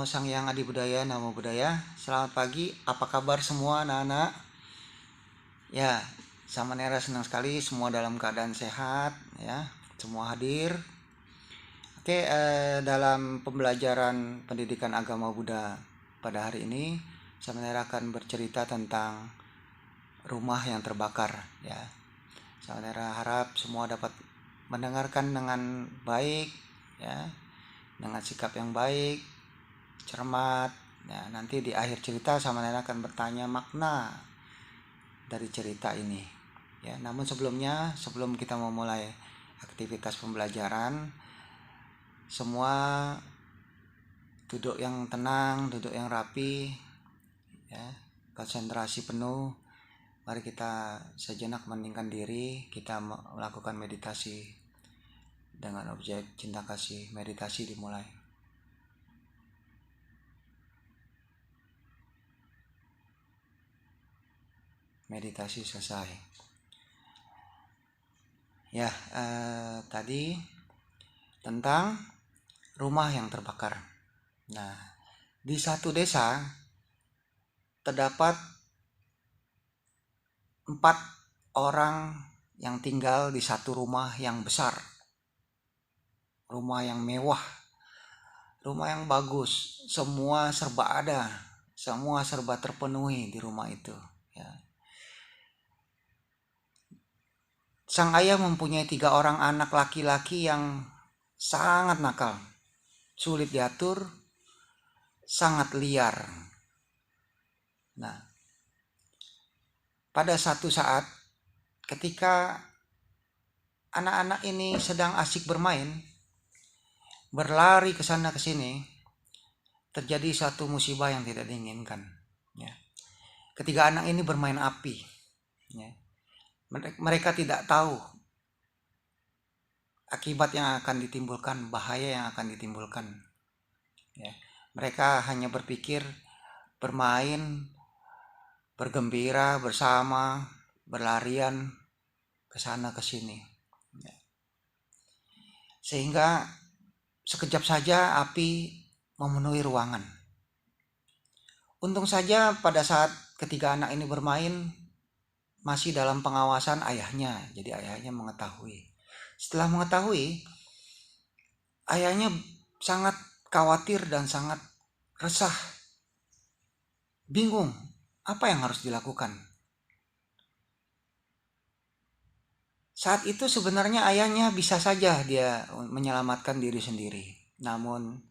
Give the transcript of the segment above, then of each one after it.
Sang Hyang Adi Budaya, Namo Buddhaya. Selamat pagi, apa kabar semua anak-anak? Ya, sama Nera senang sekali semua dalam keadaan sehat, ya. Semua hadir. Oke, dalam pembelajaran pendidikan agama Buddha pada hari ini, sama Nera akan bercerita tentang rumah yang terbakar, ya. Sama Nera harap semua dapat mendengarkan dengan baik, ya, dengan sikap yang baik, cermat. Nah, nanti di akhir cerita sama Nena akan bertanya makna dari cerita ini. Ya, namun sebelum kita memulai aktivitas pembelajaran, semua duduk yang tenang, duduk yang rapi, ya, konsentrasi penuh. Mari kita sejenak meninggikan diri, kita melakukan meditasi dengan objek cinta kasih. Meditasi dimulai. Meditasi selesai. Ya, tadi tentang rumah yang terbakar. Nah, di satu desa terdapat 4 orang yang tinggal di satu rumah yang besar, rumah yang mewah, rumah yang bagus, semua serba ada, semua serba terpenuhi di rumah itu. Ya. Sang ayah mempunyai 3 orang anak laki-laki yang sangat nakal, sulit diatur, sangat liar. Nah, pada satu saat ketika anak-anak ini sedang asik bermain, berlari ke sana ke sini, terjadi satu musibah yang tidak diinginkan. Ya. Ketiga anak ini bermain api. Ya. Mereka tidak tahu akibat yang akan ditimbulkan, bahaya yang akan ditimbulkan. Ya. Mereka hanya berpikir bermain, bergembira bersama, berlarian ke sana ke sini. Ya. Sehingga sekejap saja api memenuhi ruangan. Untung saja pada saat ketiga anak ini bermain masih dalam pengawasan ayahnya. Jadi ayahnya mengetahui. Setelah mengetahui, ayahnya sangat khawatir dan sangat resah. Bingung, apa yang harus dilakukan? Saat itu sebenarnya ayahnya bisa saja dia menyelamatkan diri sendiri. Namun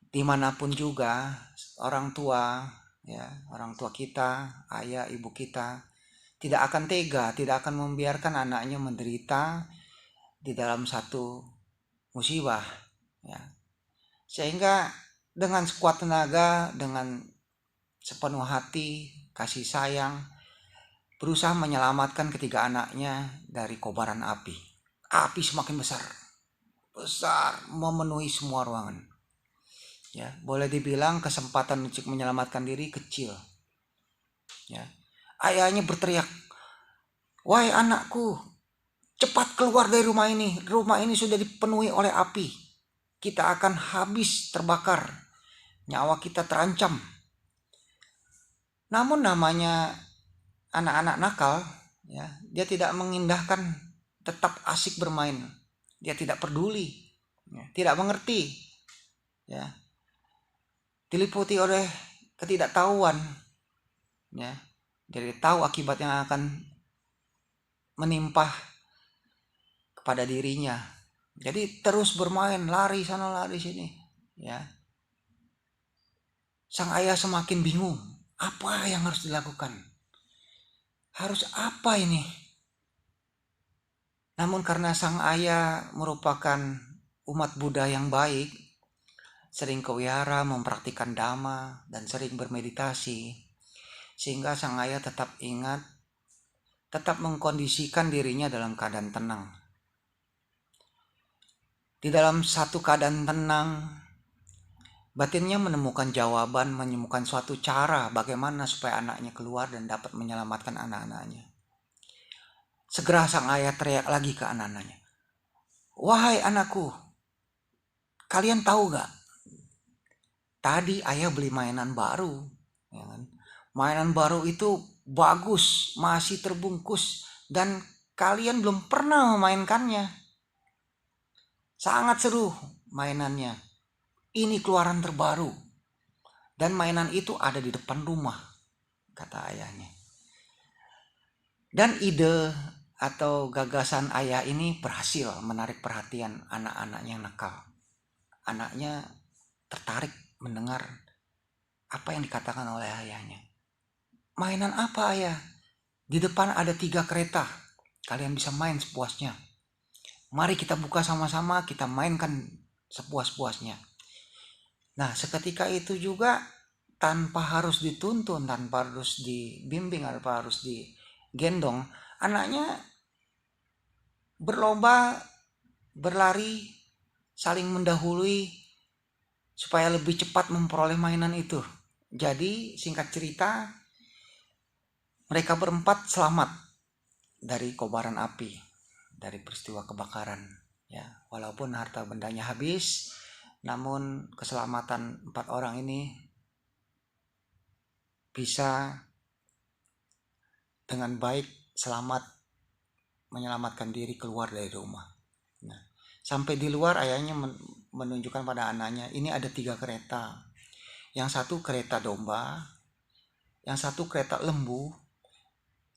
dimanapun juga orang tua, ya, orang tua kita, ayah, ibu kita tidak akan tega, tidak akan membiarkan anaknya menderita di dalam satu musibah, ya. Sehingga dengan sekuat tenaga, dengan sepenuh hati, kasih sayang, berusaha menyelamatkan ketiga anaknya dari kobaran api. Api semakin besar, memenuhi semua ruangan. Ya, boleh dibilang kesempatan untuk menyelamatkan diri kecil. Ya. Ayahnya berteriak, "Wahai anakku, cepat keluar dari rumah ini. Rumah ini sudah dipenuhi oleh api. Kita akan habis terbakar. Nyawa kita terancam." Namun namanya anak-anak nakal, ya, dia tidak mengindahkan, tetap asik bermain. Dia tidak peduli, ya, tidak mengerti, ya. Diliputi oleh ketidaktahuan, ya. Jadi tahu akibat yang akan menimpa kepada dirinya. Jadi terus bermain, lari sana lari sini, ya. Sang ayah semakin bingung, apa yang harus dilakukan? Harus apa ini? Namun karena sang ayah merupakan umat Buddha yang baik, sering ke wihara mempraktikkan dhamma dan sering bermeditasi, sehingga sang ayah tetap ingat, tetap mengkondisikan dirinya dalam keadaan tenang. Di dalam satu keadaan tenang, batinnya menemukan jawaban, menemukan suatu cara bagaimana supaya anaknya keluar dan dapat menyelamatkan anak-anaknya. Segera sang ayah teriak lagi ke anak-anaknya, "Wahai anakku, kalian tahu gak? tadi ayah beli mainan baru, ya kan? Mainan baru itu bagus, masih terbungkus, dan kalian belum pernah memainkannya. Sangat seru mainannya. Ini keluaran terbaru. Dan mainan itu ada di depan rumah, kata ayahnya. Dan ide atau gagasan ayah ini berhasil menarik perhatian anak-anaknya yang nakal. Anaknya tertarik mendengar apa yang dikatakan oleh ayahnya. Mainan apa ayah? Di depan ada 3 kereta. Kalian bisa main sepuasnya. Mari kita buka sama-sama, kita mainkan sepuas-puasnya. Nah, seketika itu juga tanpa harus dituntun, tanpa harus dibimbing, tanpa harus digendong, anaknya berlomba, berlari, saling mendahului supaya lebih cepat memperoleh mainan itu. Jadi singkat cerita, mereka berempat selamat dari kobaran api, dari peristiwa kebakaran. Ya, walaupun harta bendanya habis, namun keselamatan 4 orang ini bisa dengan baik selamat menyelamatkan diri keluar dari rumah. Nah, sampai di luar ayahnya menunjukkan pada anaknya, ini ada 3 kereta. Yang satu kereta domba, yang satu kereta lembu,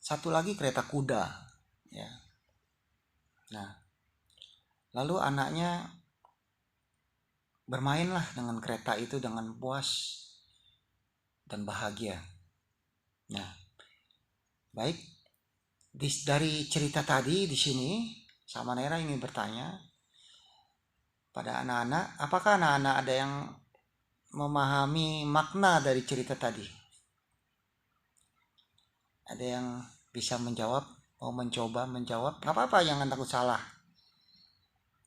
satu lagi kereta kuda. Ya. Nah, lalu anaknya bermainlah dengan kereta itu dengan puas dan bahagia. Nah, baik, dari cerita tadi di sini Samanera ingin bertanya pada anak-anak, apakah anak-anak ada yang memahami makna dari cerita tadi? Ada yang bisa menjawab? Mau mencoba menjawab? Gak apa-apa, jangan takut salah.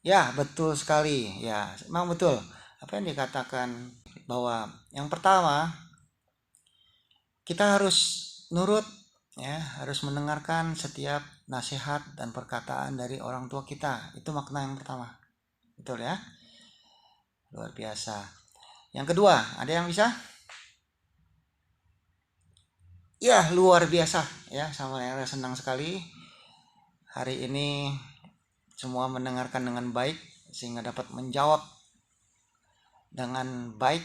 Ya, betul sekali. Ya, memang betul. Apa yang dikatakan bahwa yang pertama kita harus nurut, ya, harus mendengarkan setiap nasihat dan perkataan dari orang tua kita. Itu makna yang pertama. Betul ya? Luar biasa. Yang kedua, ada yang bisa? Ya, luar biasa ya, sama Era senang sekali hari ini semua mendengarkan dengan baik sehingga dapat menjawab dengan baik,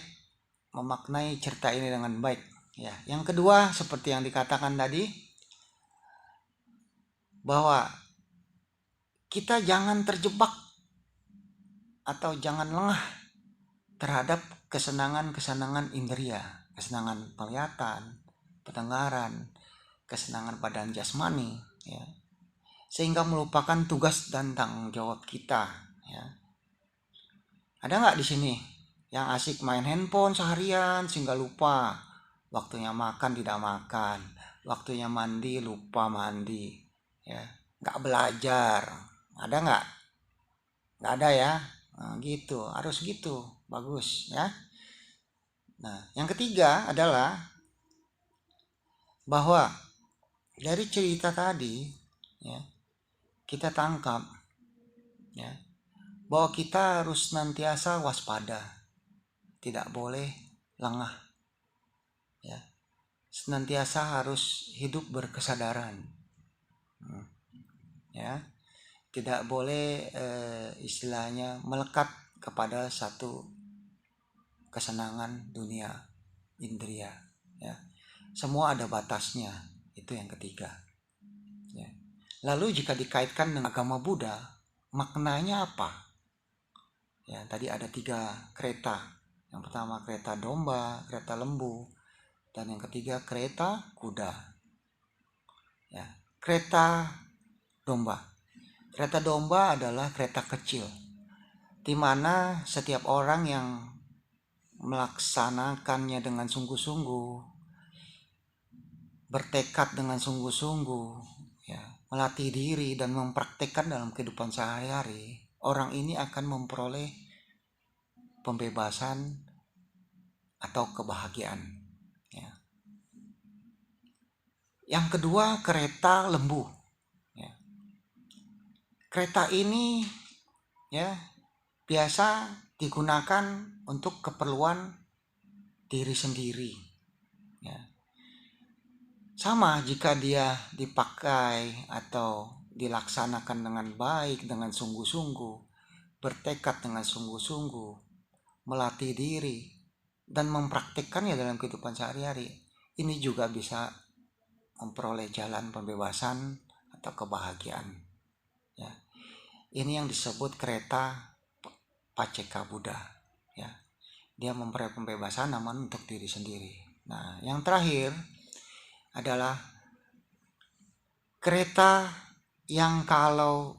memaknai cerita ini dengan baik. Ya, yang kedua seperti yang dikatakan tadi bahwa kita jangan terjebak atau jangan lengah terhadap kesenangan-kesenangan indera, kesenangan penglihatan, pendengaran, kesenangan badan jasmani, ya, sehingga melupakan tugas dan tanggung jawab kita. Ya. Ada nggak di sini yang asik main handphone seharian sehingga lupa waktunya makan tidak makan, waktunya mandi lupa mandi, ya, nggak belajar, ada nggak? Nggak ada ya. Nah, gitu, harus gitu, bagus ya. Nah, yang ketiga adalah bahwa dari cerita tadi, ya, kita tangkap, ya, bahwa kita harus senantiasa waspada, tidak boleh lengah, ya, senantiasa harus hidup berkesadaran, ya, tidak boleh istilahnya melekat kepada satu kesenangan dunia indria, ya, semua ada batasnya, itu yang ketiga, ya. Lalu jika dikaitkan dengan agama Buddha, maknanya apa? Ya, tadi ada 3 kereta. Yang pertama kereta domba, kereta lembu, dan yang ketiga kereta kuda. Ya, kereta domba. Kereta domba adalah kereta kecil, di mana setiap orang yang melaksanakannya dengan sungguh-sungguh, bertekad dengan sungguh-sungguh, ya, melatih diri dan mempraktekkan dalam kehidupan sehari-hari, orang ini akan memperoleh pembebasan atau kebahagiaan. Ya. Yang kedua kereta lembu. Ya. Kereta ini, ya, biasa digunakan untuk keperluan diri sendiri. Ya. Sama jika dia dipakai atau dilaksanakan dengan baik, dengan sungguh-sungguh, bertekad dengan sungguh-sungguh, melatih diri, dan mempraktikkannya dalam kehidupan sehari-hari, ini juga bisa memperoleh jalan pembebasan atau kebahagiaan. Ya. Ini yang disebut kereta Paceka Buddha. Ya. Dia memperoleh pembebasan namun untuk diri sendiri. Nah, yang terakhir adalah kereta yang kalau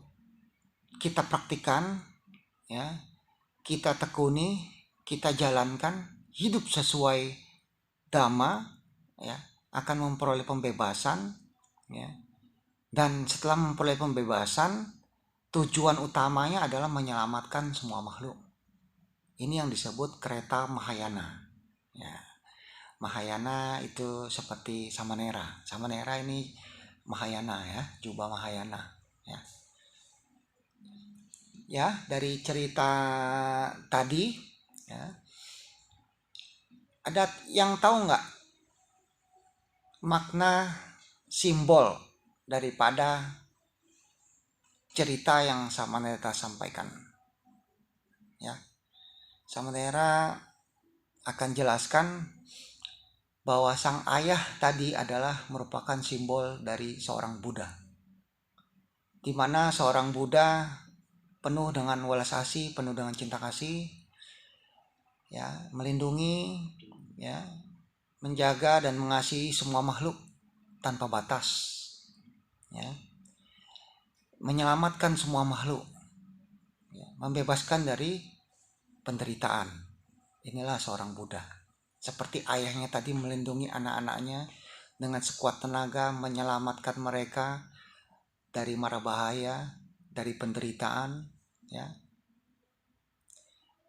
kita praktikkan, ya, kita tekuni, kita jalankan, hidup sesuai dhamma, ya, akan memperoleh pembebasan, ya. Dan setelah memperoleh pembebasan, tujuan utamanya adalah menyelamatkan semua makhluk. Ini yang disebut kereta Mahayana. Ya. Mahayana itu seperti Samanera. Samanera ini Mahayana, ya, jubah Mahayana. Ya. Ya, dari cerita tadi, ya, ada yang tahu nggak makna simbol daripada cerita yang Samanera sampaikan? Ya, Samanera akan jelaskan bahwa sang ayah tadi adalah merupakan simbol dari seorang Buddha, di mana seorang Buddha penuh dengan welas asih, penuh dengan cinta kasih, ya, melindungi, ya, menjaga dan mengasihi semua makhluk tanpa batas, ya, menyelamatkan semua makhluk, ya, membebaskan dari penderitaan. Inilah seorang Buddha. Seperti ayahnya tadi melindungi anak-anaknya dengan sekuat tenaga, menyelamatkan mereka dari mara bahaya, dari penderitaan, ya.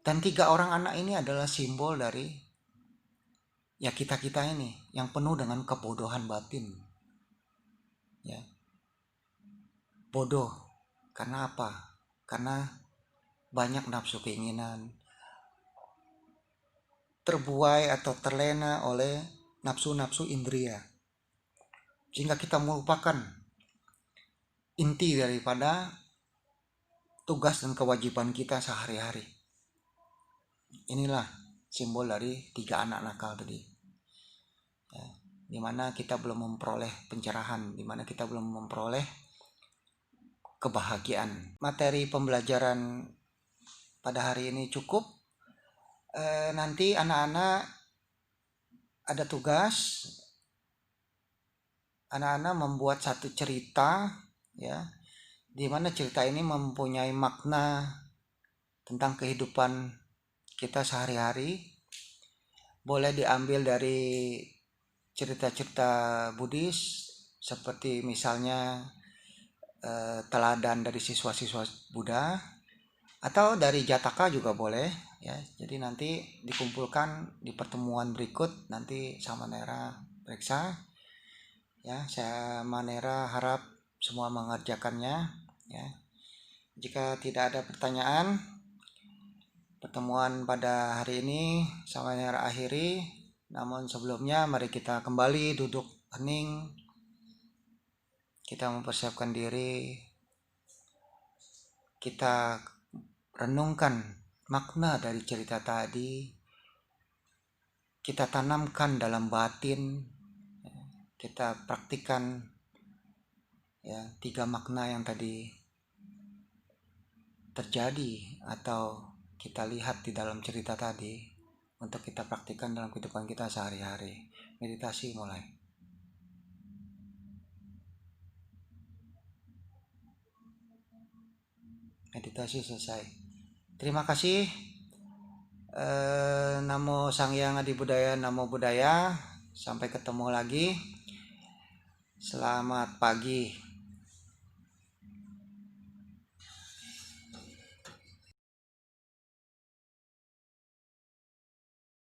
Dan 3 orang anak ini adalah simbol dari, ya, kita-kita ini yang penuh dengan kebodohan batin. Ya. Bodoh. Karena apa? Karena banyak nafsu keinginan, terbuai atau terlena oleh nafsu-nafsu indria, sehingga kita melupakan inti daripada tugas dan kewajiban kita sehari-hari. Inilah simbol dari 3 anak nakal tadi, ya, dimana kita belum memperoleh pencerahan, dimana kita belum memperoleh kebahagiaan. Materi pembelajaran pada hari ini cukup. Nanti anak-anak ada tugas, anak-anak membuat satu cerita, ya, di mana cerita ini mempunyai makna tentang kehidupan kita sehari-hari. Boleh diambil dari cerita-cerita Buddhis, seperti misalnya teladan dari siswa-siswa Buddha, atau dari Jataka juga boleh, ya. Jadi nanti dikumpulkan di pertemuan berikut, nanti Samanera periksa, ya. Samanera harap semua mengerjakannya, ya. Jika tidak ada pertanyaan, pertemuan pada hari ini Samanera akhiri. Namun sebelumnya mari kita kembali duduk hening, kita mempersiapkan diri, kita renungkan makna dari cerita tadi, kita tanamkan dalam batin, kita praktikkan, ya, 3 makna yang tadi terjadi atau kita lihat di dalam cerita tadi, untuk kita praktikkan dalam kehidupan kita sehari-hari. Meditasi mulai. Meditasi selesai. Terima kasih. Namo Sang Hyang Adi Budaya, Namo Buddhaya. Sampai ketemu lagi. Selamat pagi.